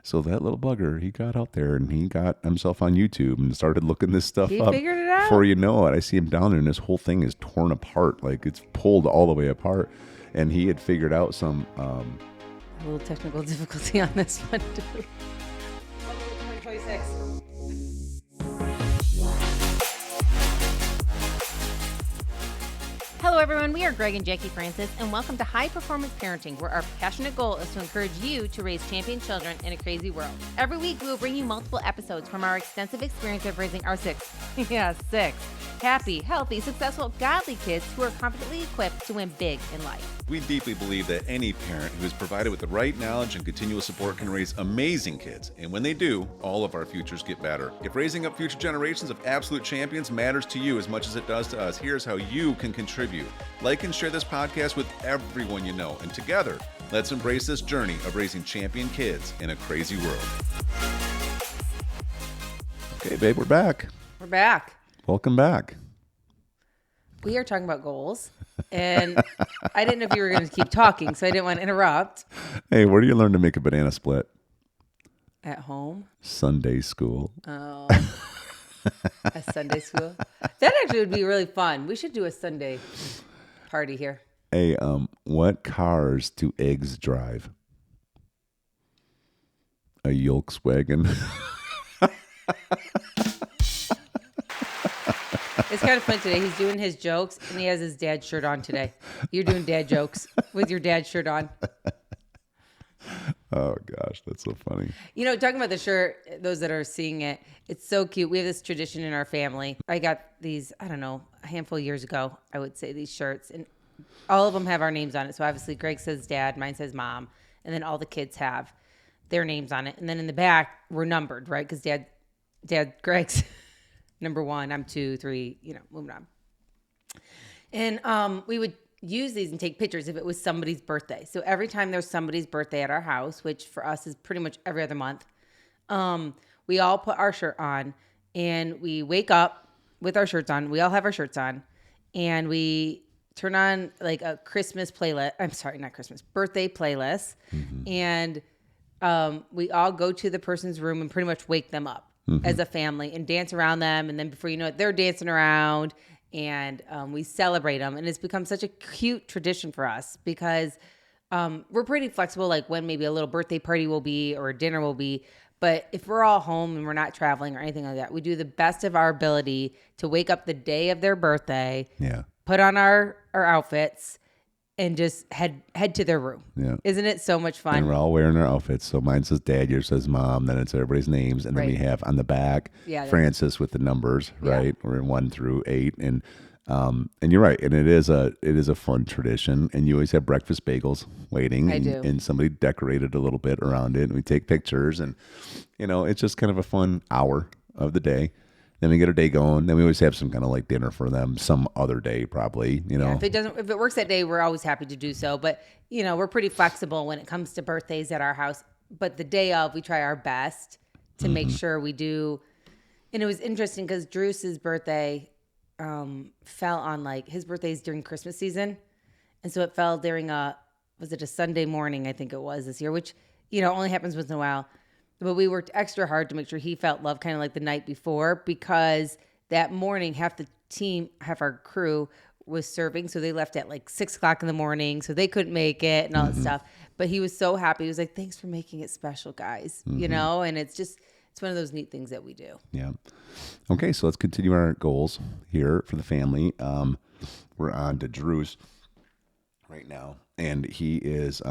So that little bugger, he got out there and he got himself on YouTube and started looking this stuff He up. figured it out. Before you know it, I see him down there and this whole thing is torn apart. Like it's pulled all the way apart. And he had figured out some... a little technical difficulty on this one, too. 2026. Hello, everyone. We are Greg and Jacquie Francis, and welcome to High Performance Parenting, where our passionate goal is to encourage you to raise champion children in a crazy world. Every week, we will bring you multiple episodes from our extensive experience of raising our six happy, healthy, successful, godly kids who are confidently equipped to win big in life. We deeply believe that any parent who is provided with the right knowledge and continual support can raise amazing kids. And when they do, all of our futures get better. If raising up future generations of absolute champions matters to you as much as it does to us, here's how you can contribute. Like and share this podcast with everyone you know. And together, let's embrace this journey of raising champion kids in a crazy world. Okay, babe, we're back. We're back. Welcome back. We are talking about goals, and I didn't know if you were going to keep talking, so I didn't want to interrupt. Hey, where do you learn to make a banana split? At home. Sunday school. Oh, a Sunday school. That actually would be really fun. We should do a Sunday party here. Hey, what cars do eggs drive? A Volkswagen. It's kind of fun today. He's doing his jokes, and he has his dad shirt on today. You're doing dad jokes with your dad shirt on. Oh, gosh, that's so funny. You know, talking about the shirt, those that are seeing it, it's so cute. We have this tradition in our family. I got these, I don't know, a handful of years ago, I would say, these shirts. And all of them have our names on it. So obviously Greg says dad, mine says mom. And then all the kids have their names on it. And then in the back, we're numbered, right? Because dad, Greg's number 1, I'm 2, 3, moving on. And we would use these and take pictures if it was somebody's birthday. So every time there's somebody's birthday at our house, which for us is pretty much every other month, we all put our shirt on and we wake up with our shirts on. We all have our shirts on and we turn on like a Christmas playlist. I'm sorry, not Christmas, birthday playlist. Mm-hmm. And we all go to the person's room and pretty much wake them up as a family and dance around them. And then before you know it, they're dancing around. And we celebrate them. And it's become such a cute tradition for us because we're pretty flexible, like when maybe a little birthday party will be or a dinner will be. But if we're all home and we're not traveling or anything like that, we do the best of our ability to wake up the day of their birthday, put on our outfits, and just head to their room. Yeah. Isn't it so much fun? And we're all wearing our outfits. So mine says dad, yours says mom, then it's everybody's names. And then we have on the back, Francis with the numbers, right? We're in 1 through 8. And you're right. And it is a fun tradition. And you always have breakfast bagels waiting. I do. And somebody decorated a little bit around it. And we take pictures. And, it's just kind of a fun hour of the day. Then we get our day going. Then we always have some kind of like dinner for them some other day, probably, Yeah, if it works that day, we're always happy to do so. But, we're pretty flexible when it comes to birthdays at our house. But the day of, we try our best to make sure we do. And it was interesting because Drew's birthday fell on his birthday's during Christmas season. And so it fell during was it a Sunday morning, I think it was this year, which, only happens once in a while. But we worked extra hard to make sure he felt love kind of like the night before because that morning, half our crew was serving. So they left at 6 o'clock in the morning. So they couldn't make it and all that stuff. But he was so happy. He was like, thanks for making it special, guys. And it's one of those neat things that we do. Yeah. Okay. So let's continue our goals here for the family. We're on to Drew's right now. And he is,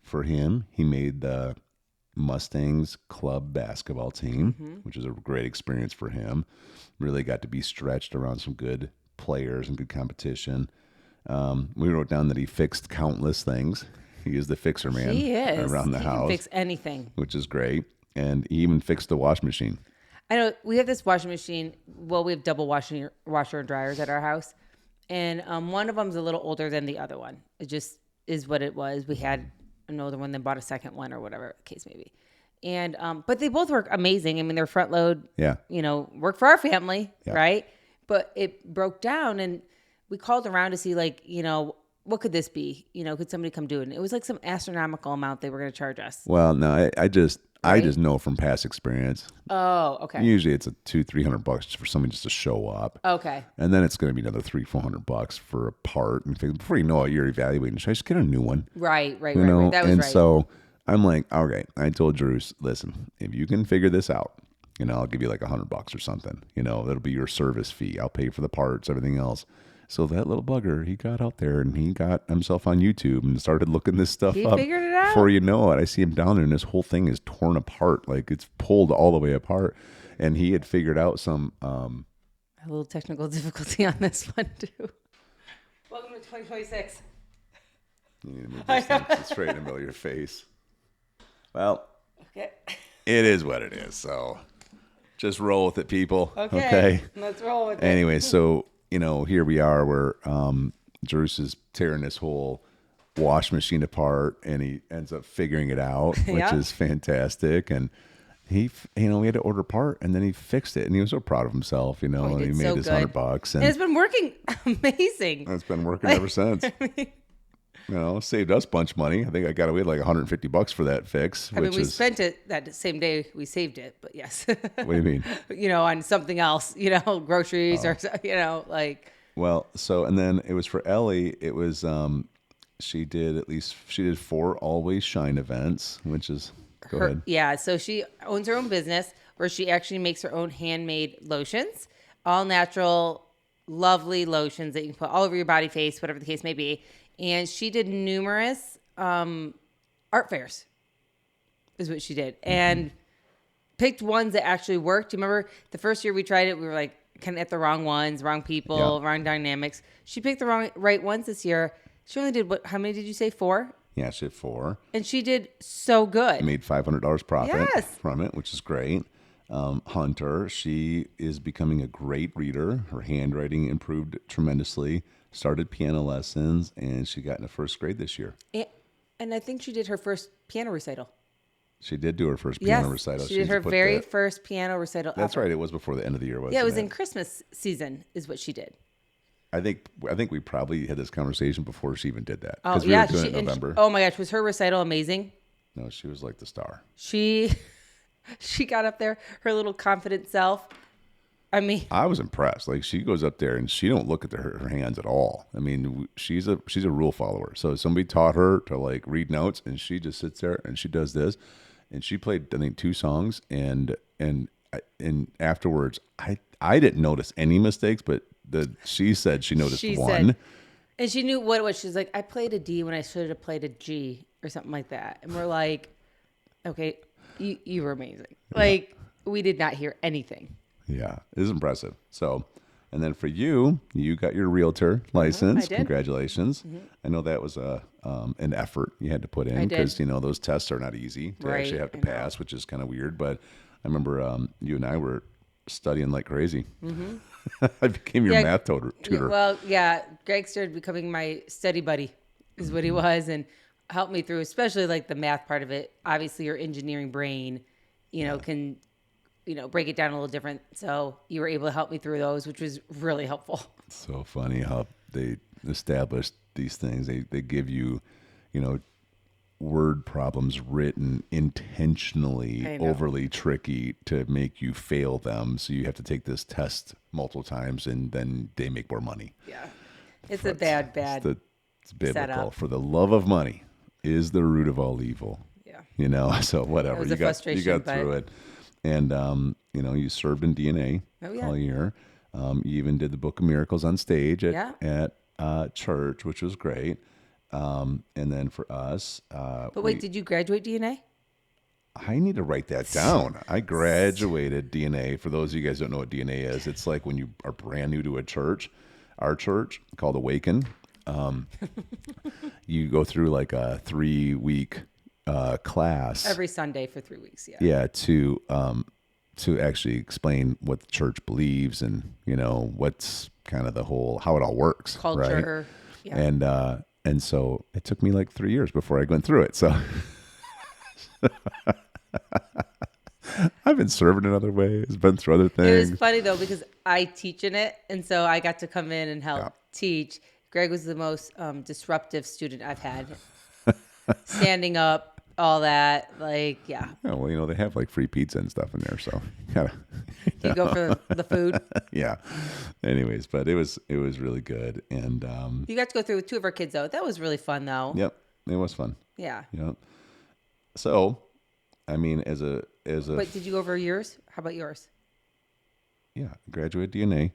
for him, he made the Mustangs club basketball team, which is a great experience for him. Really got to be stretched around some good players and good competition. We wrote down that he fixed countless things. He is the fixer man around the house. He can fix anything. Which is great. And he even fixed the washing machine. I know we have this washing machine. Well, we have double washer and dryers at our house. And one of them's a little older than the other one. It just is what it was. We had another one, then bought a second one or whatever the case may be. And but they both work amazing. I mean, they're front load, work for our family, right? But it broke down and we called around to see what could this be? Could somebody come do it? And it was some astronomical amount they were going to charge us. Well, no, I just know from past experience. Oh, okay. Usually it's a $200-300 for somebody just to show up. Okay. And then it's going to be another $300-400 for a part. And before you know it, you're evaluating. Should I just get a new one? Right. That was and right. so I'm like, okay. I told Drews, listen, if you can figure this out, I'll give you like $100 or something. That'll be your service fee. I'll pay for the parts, everything else. So that little bugger, he got out there and he got himself on YouTube and started looking this stuff up. He figured it out. Before you know it, I see him down there and this whole thing is torn apart. Like it's pulled all the way apart. And he had figured out some... a little technical difficulty on this one too. Welcome to 2026. You need to move this thing straight in the middle of your face. Well, okay. It is what it is. So just roll with it, people. Okay. Let's roll with it. Anyway, so... here we are where Drews is tearing this whole wash machine apart and he ends up figuring it out, which is fantastic. And he, we had to order a part and then he fixed it and he was so proud of himself, and he made his $100. And it's been working amazing. It's been working ever since. Saved us a bunch of money. I think I got away like $150 for that fix. We spent it that same day we saved it, but yes. What do you mean? On something else, groceries or, like. Well, so, and then it was for Ellie, it was, she did 4 Always Shine events, which is, go ahead. Yeah. So she owns her own business where she actually makes her own handmade lotions, all natural, lovely lotions that you can put all over your body, face, whatever the case may be. And she did numerous art fairs, is what she did, and picked ones that actually worked. Do you remember the first year we tried it? We were like kind of at the wrong ones, wrong people, wrong dynamics. She picked the right ones this year. She only did how many did you say? 4? Yeah, she did 4. And she did so good. Made $500 profit from it, which is great. Hunter, she is becoming a great reader. Her handwriting improved tremendously. Started piano lessons, and she got into 1st grade this year. And I think she did her first piano recital. She did do her first piano recital. She did her very first piano recital. That's right. It was before the end of the year, wasn't it? Yeah, it was in Christmas season is what she did. I think we probably had this conversation before she even did that. Oh, we were doing it in November. Oh, my gosh. Was her recital amazing? No, she was like the star. She got up there, her little confident self. I mean, I was impressed. Like she goes up there and she don't look at her hands at all. I mean, she's a rule follower. So somebody taught her to like read notes, and she just sits there and she does this, and she played I think 2 songs, and afterwards I didn't notice any mistakes, but she said she noticed one. And she knew what it was. She's like, I played a D when I should have played a G or something like that. And we're like, okay, you were amazing. Like we did not hear anything. Yeah, it is impressive. So, and then for you got your realtor license. I did. Congratulations. I know that was an effort you had to put in because, those tests are not easy to actually have to pass, which is kind of weird. But I remember you and I were studying like crazy. I became your math tutor. Well, Greg started becoming my study buddy is what he was, and helped me through, especially like the math part of it. Obviously, your engineering brain, can... break it down a little different. So you were able to help me through those, which was really helpful. So funny how they established these things. They give you, word problems written intentionally overly tricky to make you fail them. So you have to take this test multiple times and then they make more money. Yeah. It's a bad it's biblical. setup. For the love of money is the root of all evil. Yeah. So whatever. You got through it. And, you served in DNA all year. You even did the Book of Miracles on stage at church, which was great. And then for us... But wait, did you graduate DNA? I need to write that down. I graduated DNA. For those of you guys who don't know what DNA is, it's like when you are brand new to a church, our church called Awaken. You go through like a 3-week class every Sunday for 3 weeks. To actually explain what the church believes and what's kind of the whole how it all works, culture, right? And so it took me like 3 years before I went through it. So I've been serving in other ways, been through other things. It was funny though because I teach in it, and so I got to come in and help teach. Greg was the most disruptive student I've had. Standing up, all that. Like, yeah. Yeah, well, they have like free pizza and stuff in there, so gotta, Do you go for the food? yeah. Anyways, but it was really good, and You got to go through with 2 of our kids, though. That was really fun, though. yep, it was fun. Yeah. Yep. So, I mean, as a But did you go over yours? How about yours? yeah, graduate DNA,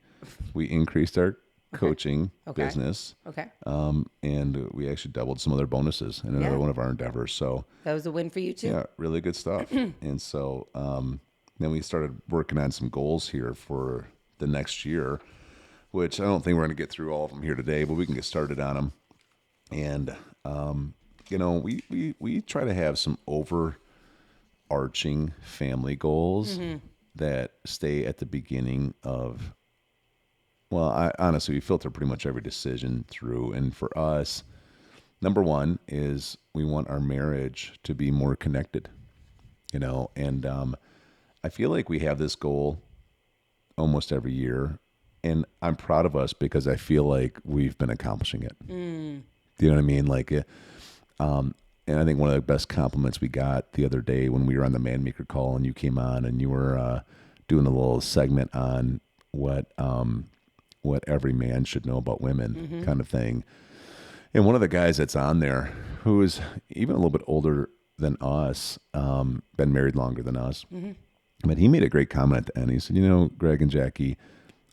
we increased our coaching Okay. business, Okay. and we actually doubled some other bonuses in another Yeah. one of our endeavors. So, That was a win for you, too? yeah, really good stuff. And so then we started working on some goals here for the next year, which I don't think we're going to get through all of them here today, but we can get started on them. And we try to have some overarching family goals that stay at the beginning of. Well, honestly, we filter pretty much every decision through, and for us, number one is we want our marriage to be more connected, and I feel like we have this goal almost every year, and I'm proud of us because I feel like we've been accomplishing it. Do you know what I mean? Like, and I think one of the best compliments we got the other day when we were on the Man Maker call and you came on and you were doing a little segment on what every man should know about women, kind of thing. And one of the guys that's on there, who is even a little bit older than us, been married longer than us, but he made a great comment at the end. He said, Greg and Jackie,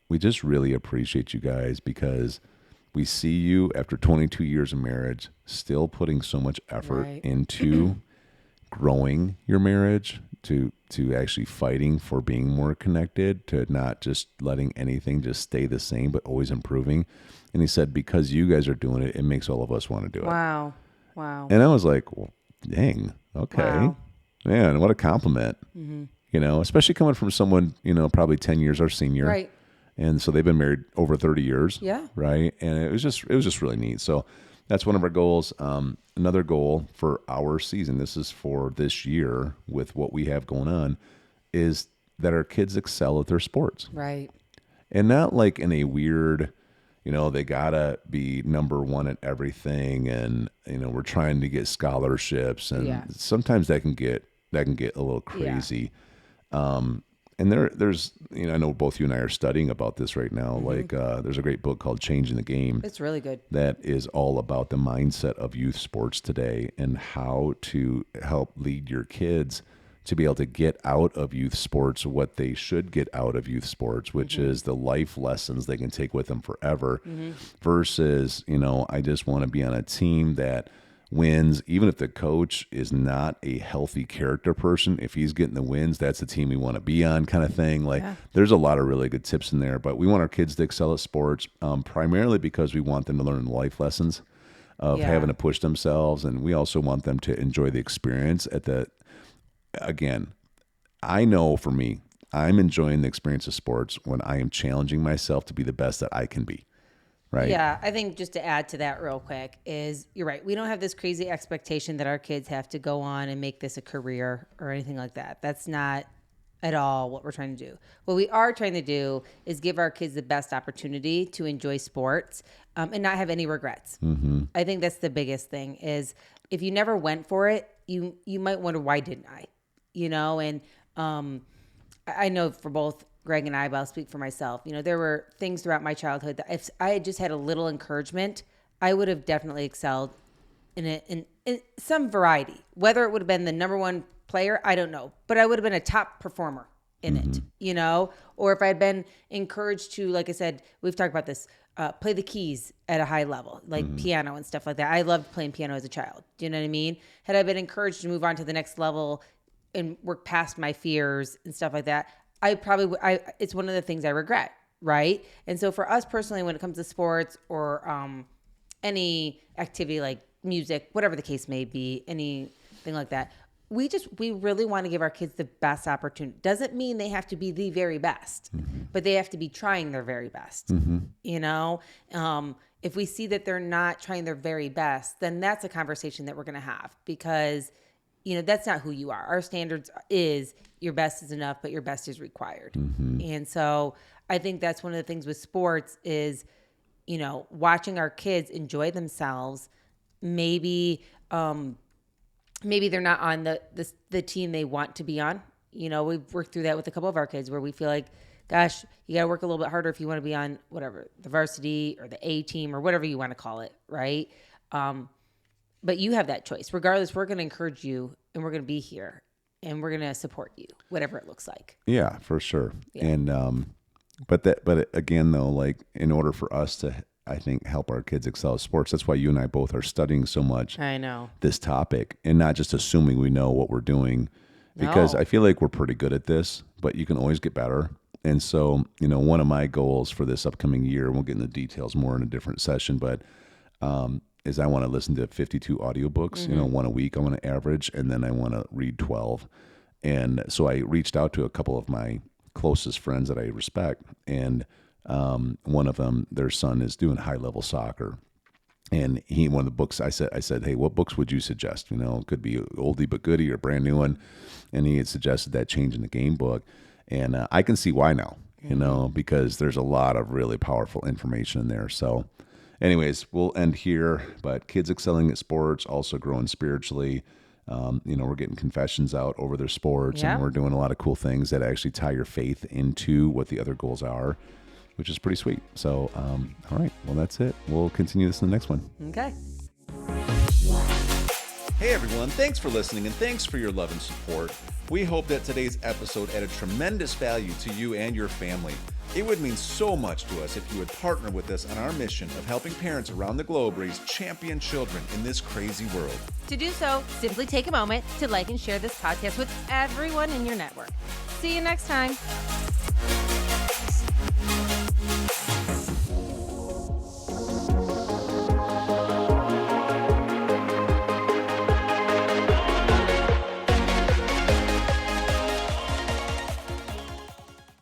we just really appreciate you guys because we see you after 22 years of marriage still putting so much effort Right. into growing your marriage, to actually fighting for being more connected, to not just letting anything just stay the same, but always improving. And he said, because you guys are doing it, it makes all of us want to do it. Wow. Wow. And I was like, well, dang, okay. Wow. Man, what a compliment. Especially coming from someone, probably 10 years our senior. Right. And so they've been married over 30 years. Yeah. Right. And it was just really neat. So that's one of our goals. Another goal for our season, this is for this year with what we have going on, is that our kids excel at their sports. Right. And not like in a weird, they gotta be number one at everything. And, we're trying to get scholarships, and Yeah. sometimes that can get a little crazy. And there's, I know both you and I are studying about this right now. Like, there's a great book called Changing the Game. It's really good. That is all about the mindset of youth sports today and how to help lead your kids to be able to get out of youth sports what they should get out of youth sports, which is the life lessons they can take with them forever, versus, I just want to be on a team that wins, even if the coach is not a healthy character person. If he's getting the wins, that's the team we want to be on, kind of thing. Like, there's a lot of really good tips in there, but we want our kids to excel at sports, primarily because we want them to learn life lessons of having to push themselves. And we also want them to enjoy the experience again, I know for me, I'm enjoying the experience of sports when I am challenging myself to be the best that I can be. Right. Yeah, I think just to add to that real quick is you're right. We don't have this crazy expectation that our kids have to go on and make this a career or anything like that. That's not at all what we're trying to do. What we are trying to do is give our kids the best opportunity to enjoy sports and not have any regrets. I think that's the biggest thing is if you never went for it, you might wonder, why didn't I? And I know for both Greg and I, but I'll speak for myself. There were things throughout my childhood that if I had just had a little encouragement, I would have definitely excelled in some variety. Whether it would have been the number one player, I don't know, but I would have been a top performer in it, or if I had been encouraged to, like I said, we've talked about this, play the keys at a high level, like piano and stuff like that. I loved playing piano as a child. Do you know what I mean? Had I been encouraged to move on to the next level and work past my fears and stuff like that, it's one of the things I regret, right? And so for us personally, when it comes to sports or any activity like music, whatever the case may be, anything like that, we really want to give our kids the best opportunity. Doesn't mean they have to be the very best, but they have to be trying their very best. If we see that they're not trying their very best, then that's a conversation that we're going to have, because that's not who you are. Our standards is your best is enough, but your best is required. And so I think that's one of the things with sports is, watching our kids enjoy themselves, maybe maybe they're not on the team they want to be on. You know, we've worked through that with a couple of our kids where we feel like, gosh, you got to work a little bit harder if you want to be on whatever, the varsity or the A team or whatever you want to call it, right? But you have that choice. Regardless, we're going to encourage you and we're going to be here and we're going to support you, whatever it looks like. Yeah, for sure. Yeah. And, but again, though, like in order for us to, I think, help our kids excel at sports, that's why you and I both are studying so much I know. this topic and not just assuming we know what we're doing, because No. I feel like we're pretty good at this, but you can always get better. And so, you know, one of my goals for this upcoming year, we'll get into details more in a different session, but is I want to listen to 52 audiobooks, you know, one a week I want to average, and then I want to read 12. And so I reached out to a couple of my closest friends that I respect, and one of them, their son is doing high level soccer. And one of the books I said, hey, what books would you suggest? You know, it could be oldie but goodie or a brand new one. And he had suggested that Change in the Game book. And I can see why now, you know, because there's a lot of really powerful information in there. So anyways, we'll end here, but kids excelling at sports, also growing spiritually. You know, we're getting confessions out over their sports, Yeah. and we're doing a lot of cool things that actually tie your faith into what the other goals are, which is pretty sweet. So, all right, well, that's it. We'll continue this in the next one. Okay. Hey everyone, thanks for listening and thanks for your love and support. We hope that today's episode added tremendous value to you and your family. It would mean so much to us if you would partner with us on our mission of helping parents around the globe raise champion children in this crazy world. To do so, simply take a moment to like and share this podcast with everyone in your network. See you next time.